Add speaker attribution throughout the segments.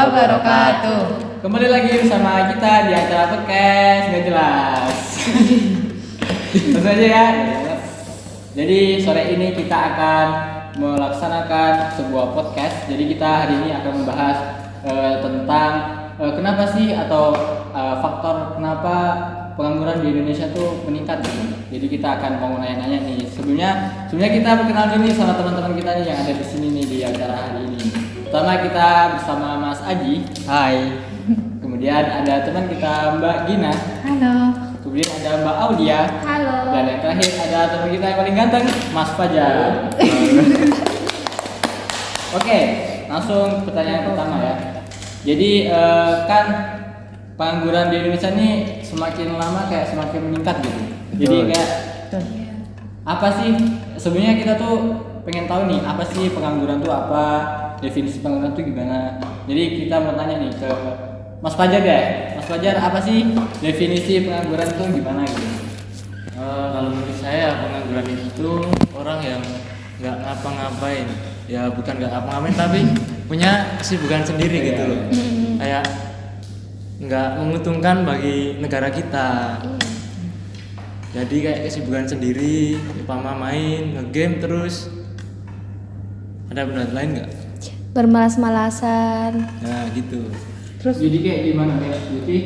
Speaker 1: wabarakatuh.
Speaker 2: Kembali lagi bersama kita di acara podcast Gak Jelas. Langsung aja ya. Jadi sore ini kita akan melaksanakan sebuah podcast. Jadi kita hari ini akan membahas tentang kenapa sih atau faktor kenapa pengangguran di Indonesia tuh meningkat gitu. Jadi kita akan mau nanya-nanya nih. Sebelumnya kita berkenal dulu nih sama teman-teman kita nih yang ada di sini nih di acara hari ini. Pertama kita bersama Mas Aji.
Speaker 3: Hai.
Speaker 2: Kemudian ada teman kita Mbak Gina.
Speaker 1: Halo.
Speaker 2: Kemudian ada Mbak Audia.
Speaker 1: Halo.
Speaker 2: Dan yang terakhir ada teman kita yang paling ganteng, Mas Fajar. Oke, langsung pertanyaan pertama ya. Jadi kan pengangguran di Indonesia ini semakin lama kayak semakin meningkat gitu. Jadi kayak apa sih sebenarnya kita tuh pengen tahu nih apa sih pengangguran tuh apa, definisi pengangguran tuh gimana. Jadi kita mau tanya nih ke Mas Fajar deh. Mas Fajar, apa sih definisi pengangguran tuh gimana gitu?
Speaker 3: Kalau menurut saya pengangguran itu orang yang nggak ngapa-ngapain. Ya bukan nggak ngapa-ngapain tapi punya kesibukan sendiri gitu loh. Kayak nggak menguntungkan bagi negara kita. Jadi kayak kesibukan sendiri, umpama main, ngegame terus. Ada pendapat lain nggak?
Speaker 4: Bermalas-malasan.
Speaker 3: Nah gitu.
Speaker 2: Terus jadi kayak gimana ya? Jadi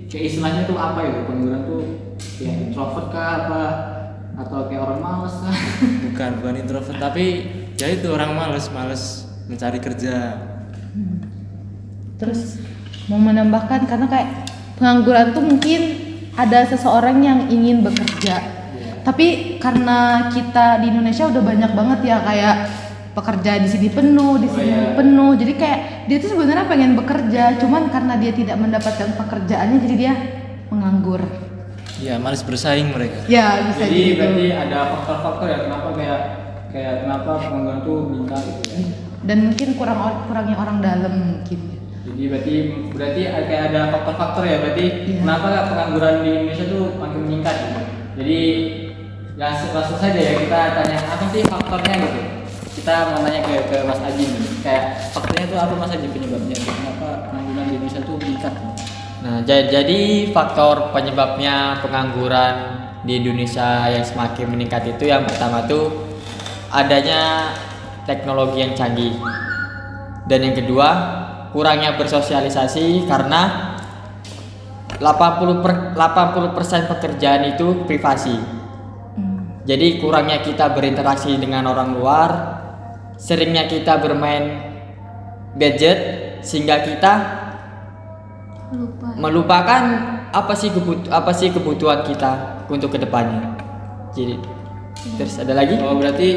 Speaker 2: kayak istilahnya tuh apa ya? Pengangguran tuh kayak introvert kah apa? Atau kayak orang malas kah?
Speaker 3: Bukan introvert tapi ya itu orang males mencari kerja.
Speaker 1: Terus mau menambahkan karena kayak pengangguran tuh mungkin ada seseorang yang ingin bekerja. Tapi karena kita di Indonesia udah banyak banget ya kayak pekerja di sini penuh, di sini penuh. Jadi kayak dia tuh sebenarnya pengen bekerja, cuman karena dia tidak mendapatkan pekerjaannya jadi dia menganggur.
Speaker 3: Ya, males bersaing mereka.
Speaker 1: Ya, bisa
Speaker 2: Jadi
Speaker 1: gitu.
Speaker 2: berarti ada faktor-faktor ya kenapa kayak kenapa pengangguran tuh meningkat gitu ya.
Speaker 1: Dan mungkin kurangnya orang dalam mungkin.
Speaker 2: Jadi berarti kayak ada faktor-faktor ya berarti kenapa pengangguran di Indonesia tuh makin meningkat gitu. Jadi langsung saja ya kita tanya apa sih faktornya gitu. Kita mau nanya ke Mas Aji nih. Kayak faktornya tuh apa Mas Aji penyebabnya? Kenapa pengangguran di Indonesia tuh meningkat?
Speaker 5: Nah, jadi faktor penyebabnya pengangguran di Indonesia yang semakin meningkat itu yang pertama tuh adanya teknologi yang canggih. Dan yang kedua, kurangnya bersosialisasi karena 80% pekerjaan itu privasi. Jadi kurangnya kita berinteraksi dengan orang luar, seringnya kita bermain gadget sehingga kita melupakan apa sih kebutuhan kita untuk kedepannya. Jadi terus ada lagi?
Speaker 2: Oh berarti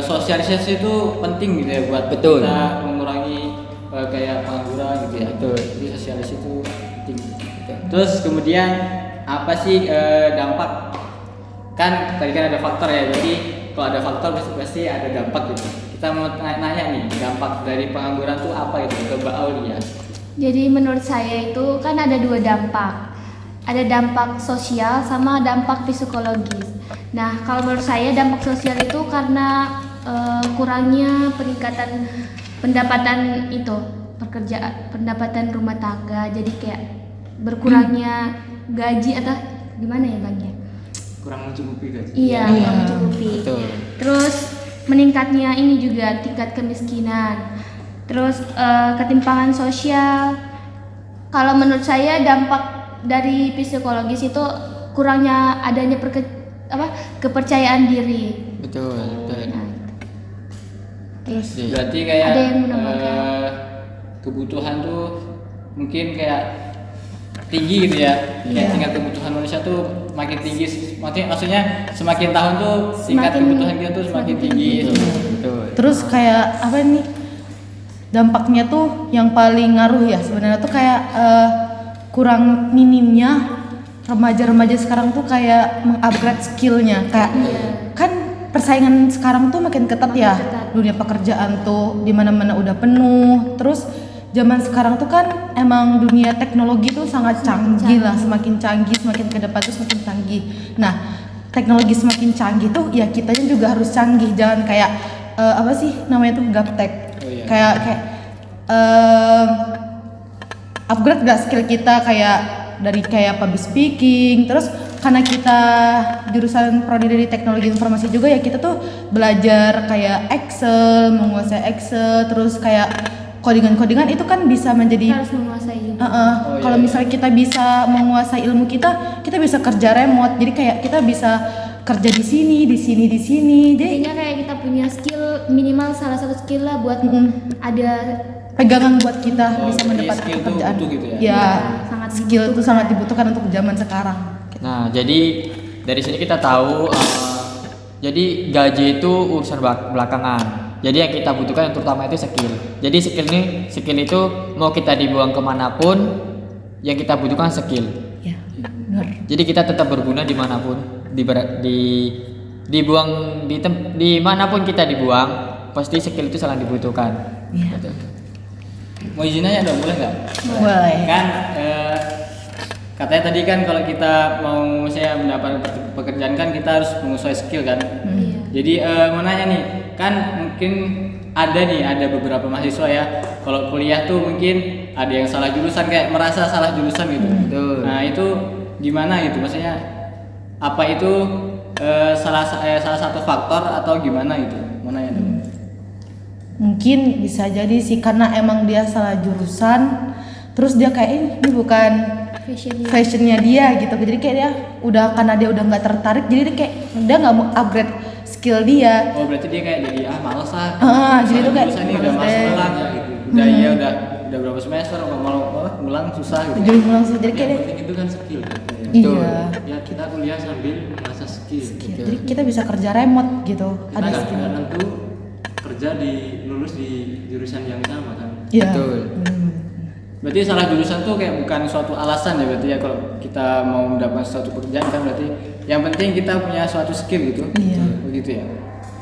Speaker 2: sosialisasi itu penting gitu ya buat
Speaker 5: Betul.
Speaker 2: kita mengurangi kayak pengangguran gitu ya.
Speaker 5: Betul.
Speaker 2: Jadi sosialisasi itu penting. Betul. Terus kemudian apa sih dampak? Kan tadi kan ada faktor ya. Jadi kalau ada faktor pasti ada dampak gitu. Kita mau nanya nih dampak dari pengangguran tuh apa gitu ke Mbak Aulia.
Speaker 4: Jadi menurut saya itu kan ada dua dampak. Ada dampak sosial sama dampak psikologis. Nah, kalau menurut saya dampak sosial itu karena kurangnya peningkatan pendapatan pendapatan rumah tangga. Jadi kayak berkurangnya gaji atau gimana ya Bang ya?
Speaker 3: Kurang mencukupi gaji.
Speaker 4: Iya, kurang mencukupi.
Speaker 5: Betul.
Speaker 4: Terus meningkatnya ini juga tingkat kemiskinan. Terus ketimpangan sosial. Kalau menurut saya dampak dari psikologis itu kurangnya adanya kepercayaan diri.
Speaker 5: Betul.
Speaker 4: Nah,
Speaker 1: Terus
Speaker 2: Berarti kayak
Speaker 4: Ada yang menambahkan?
Speaker 2: Kebutuhan tuh mungkin kayak tinggi gitu ya. Kayak tingkat kebutuhan manusia tuh makin tinggi. Maksudnya semakin tahun tuh tingkat
Speaker 4: Semakin-
Speaker 2: kebutuhan kita tuh semakin tinggi.
Speaker 5: Betul.
Speaker 1: Terus kayak apa nih dampaknya tuh yang paling ngaruh ya sebenarnya tuh kayak kurang minimnya remaja-remaja sekarang tuh kayak mengupgrade skillnya kayak kan persaingan sekarang tuh makin ketat ya dunia pekerjaan tuh di mana-mana udah penuh. Terus zaman sekarang tuh kan emang dunia teknologi tuh sangat canggih lah, semakin canggih, semakin ke depan tuh semakin canggih. Nah, teknologi semakin canggih tuh ya kitanya juga harus canggih, jangan kayak apa sih namanya tuh gaptek.
Speaker 2: Oh, iya.
Speaker 1: Kayak em, upgrade gak skill kita kayak dari kayak public speaking. Terus karena kita jurusan prodi dari teknologi informasi juga ya, kita tuh belajar kayak Excel, menguasai Excel, terus kayak codingan-codingan itu kan bisa
Speaker 4: Kita
Speaker 1: menjadi
Speaker 4: harus menguasai juga.
Speaker 2: Oh,
Speaker 1: kalau
Speaker 2: iya.
Speaker 1: misalnya kita bisa menguasai ilmu kita bisa kerja remote. Jadi kayak kita bisa kerja di sini, di sini, di sini. Jadi
Speaker 4: Intinya kayak kita punya skill, minimal salah satu skill lah buat ada
Speaker 1: pegangan buat kita
Speaker 2: Oh,
Speaker 1: bisa
Speaker 2: jadi
Speaker 1: mendapatkan
Speaker 2: skill tuh
Speaker 1: pekerjaan.
Speaker 2: butuh gitu ya?
Speaker 1: Ya,
Speaker 4: sangat
Speaker 1: skill itu sangat dibutuhkan untuk zaman sekarang.
Speaker 5: Nah, jadi dari sini kita tahu jadi gaji itu urusan belakangan. Jadi yang kita butuhkan yang terutama itu skill. Jadi skill itu mau kita dibuang kemanapun, yang kita butuhkan skill.
Speaker 1: Ya, benar.
Speaker 5: Jadi kita tetap berguna dimanapun, dibuang dimanapun kita dibuang, pasti skill itu sangat dibutuhkan.
Speaker 1: Iya.
Speaker 2: Mau izin aja dong, boleh nggak?
Speaker 1: Boleh.
Speaker 2: Kan katanya tadi kan kalau kita mau saya mendapatkan pekerjaan kan kita harus menguasai skill kan.
Speaker 4: Iya.
Speaker 2: Jadi mau nanya nih, kan mungkin ada beberapa mahasiswa ya, kalau kuliah tuh mungkin ada yang salah jurusan, kayak merasa salah jurusan gitu.
Speaker 5: Betul.
Speaker 2: Nah itu gimana gitu, maksudnya apa itu salah satu faktor atau gimana gitu? Mau nanya dong.
Speaker 1: Mungkin bisa jadi sih karena emang dia salah jurusan, terus dia kayak ini bukan fashionnya dia gitu. Jadi kayak dia karena dia udah nggak tertarik, jadi dia kayak dia nggak mau upgrade skill dia.
Speaker 2: Oh berarti dia kayak jadi males lah.
Speaker 1: Jadi itu kayak
Speaker 2: jurusan ini udah
Speaker 1: males
Speaker 2: males
Speaker 1: deh.
Speaker 2: ngulang gitu. Udah berapa semester nggak mau ngulang susah gitu.
Speaker 1: Jadi langsung jadi kayak
Speaker 3: Yang penting itu kan skill kan.
Speaker 1: iya.
Speaker 3: Ya kita kuliah sambil mengasah skill.
Speaker 1: Jadi kita bisa kerja remote gitu.
Speaker 3: Kita
Speaker 1: Ada
Speaker 3: nggak
Speaker 1: skill.
Speaker 3: tentu kerja lulus di jurusan yang sama kan.
Speaker 1: Iya.
Speaker 5: Betul.
Speaker 2: Berarti salah jurusan tuh kayak bukan suatu alasan ya berarti ya, kalau kita mau mendapatkan suatu pekerjaan kan berarti yang penting kita punya suatu skill gitu.
Speaker 1: Iya.
Speaker 2: Begitu ya.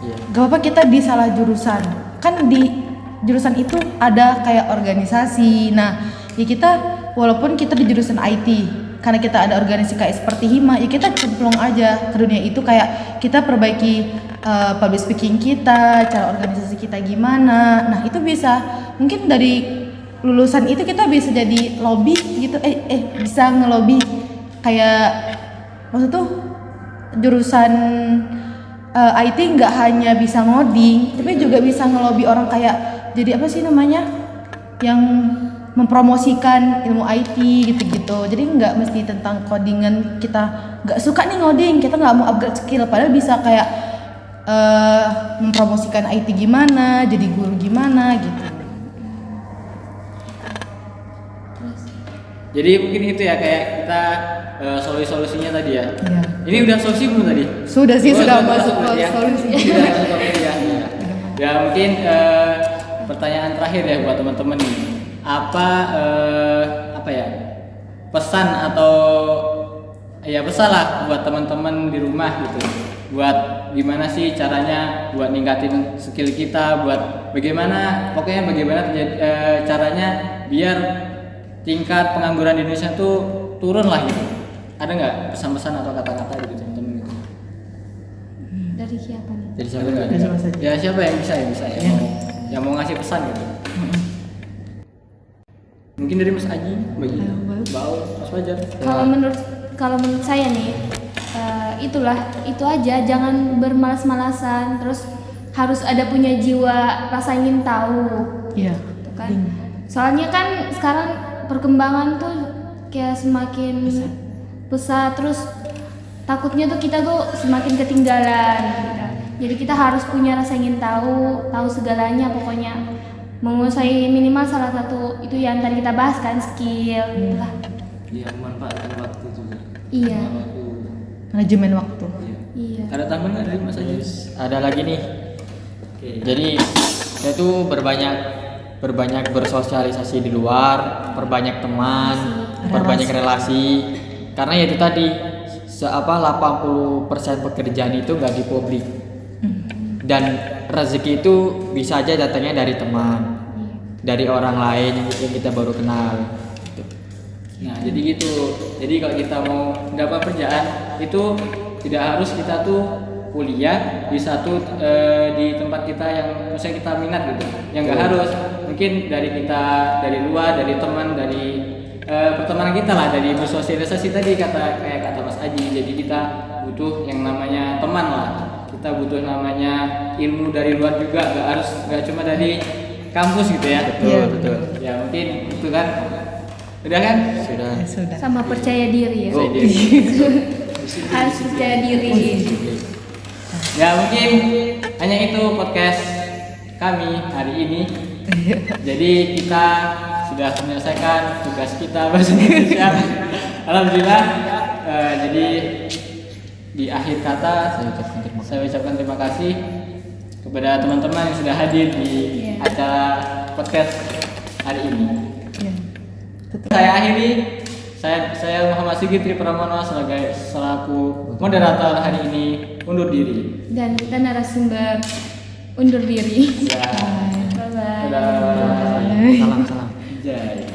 Speaker 5: Iya.
Speaker 1: Gak apa kita di salah jurusan. Kan di jurusan itu ada kayak organisasi. Nah, ya kita walaupun kita di jurusan IT, karena kita ada organisasi kayak seperti Hima, ya kita cemplung aja ke dunia itu, kayak kita perbaiki public speaking kita, cara organisasi kita gimana. Nah, itu bisa mungkin dari lulusan itu kita bisa jadi lobby gitu, bisa ngelobi kayak maksud tuh jurusan IT nggak hanya bisa ngoding, tapi juga bisa ngelobi orang kayak jadi apa sih namanya yang mempromosikan ilmu IT gitu-gitu. Jadi nggak mesti tentang codingan, kita nggak suka nih ngoding, kita nggak mau upgrade skill, padahal bisa kayak mempromosikan IT gimana, jadi guru gimana gitu.
Speaker 2: Jadi mungkin itu ya kayak kita solusinya tadi ya.
Speaker 1: Iya.
Speaker 2: Ini udah solusi belum tadi?
Speaker 1: Sudah sih,
Speaker 2: Oh,
Speaker 1: sudah masuk
Speaker 2: berarti
Speaker 1: ke
Speaker 2: ya.
Speaker 1: solusi.
Speaker 2: Sudah masuk ke ya. Ya mungkin pertanyaan terakhir ya buat teman-teman nih. Apa ya? Pesan atau ya pesan lah buat teman-teman di rumah gitu. Buat gimana sih caranya buat ningkatin skill kita, buat bagaimana caranya biar tingkat pengangguran di Indonesia tuh turun lah gitu. Ada nggak pesan-pesan atau kata-kata gitu teman-teman gitu?
Speaker 4: Dari siapa nih?
Speaker 5: Jadi siapa
Speaker 2: Ada
Speaker 5: dulu?
Speaker 2: nggak? Ya siapa yang bisa ya yang mau ngasih pesan gitu. Mungkin dari Mas Aji, bagi Baul, Mas Fajar.
Speaker 4: Kalau menurut saya nih, itu aja, jangan bermalas-malasan, terus harus ada punya jiwa rasa ingin tahu.
Speaker 1: Iya.
Speaker 4: Gitu kan. Soalnya kan sekarang perkembangan tuh kayak semakin pesat, terus takutnya tuh kita tuh semakin ketinggalan gitu. Jadi kita harus punya rasa ingin tahu segalanya, pokoknya menguasai minimal salah satu itu yang tadi kita bahas kan, skill gitu lah.
Speaker 3: Iya, memanfaatkan waktu juga.
Speaker 4: Iya.
Speaker 1: Manajemen waktu.
Speaker 4: Iya.
Speaker 2: Ada tambahan nggak dari Mas Aji?
Speaker 5: Ada lagi nih. Jadi saya tuh berbanyak bersosialisasi di luar, perbanyak teman, perbanyak relasi. Karena ya itu tadi 80% pekerjaan itu nggak di publik. Dan rezeki itu bisa aja datangnya dari teman, dari orang lain yang kita baru kenal. Gitu.
Speaker 2: Nah jadi gitu. Jadi kalau kita mau dapat pekerjaan itu tidak harus kita tuh kuliah di satu di tempat kita yang misalnya kita minat gitu, yang nggak harus mungkin dari kita dari luar, dari teman, dari pertemanan kita lah, dari bersosialisasi tadi kayak kata Mas Aji. Jadi kita butuh yang namanya teman lah, kita butuh namanya ilmu dari luar juga, nggak cuma dari kampus gitu ya.
Speaker 5: Betul.
Speaker 2: Ya mungkin itu kan, udah kan?
Speaker 5: Sudah.
Speaker 4: Sama percaya diri ya.
Speaker 2: Percaya diri.
Speaker 4: Harus percaya diri.
Speaker 2: Ya mungkin hanya itu podcast kami hari ini. Jadi kita sudah menyelesaikan tugas kita bahasa Indonesia. Alhamdulillah. Jadi di akhir kata saya ucapkan terima kasih kepada teman-teman yang sudah hadir di acara podcast hari ini. Saya akhiri. Saya Muhammad Sigit Pramono selaku moderator hari ini undur diri.
Speaker 4: Dan kita narasumber undur diri.
Speaker 2: Ya.
Speaker 4: Bye bye.
Speaker 2: Dadah.
Speaker 5: Salam.
Speaker 2: Jai.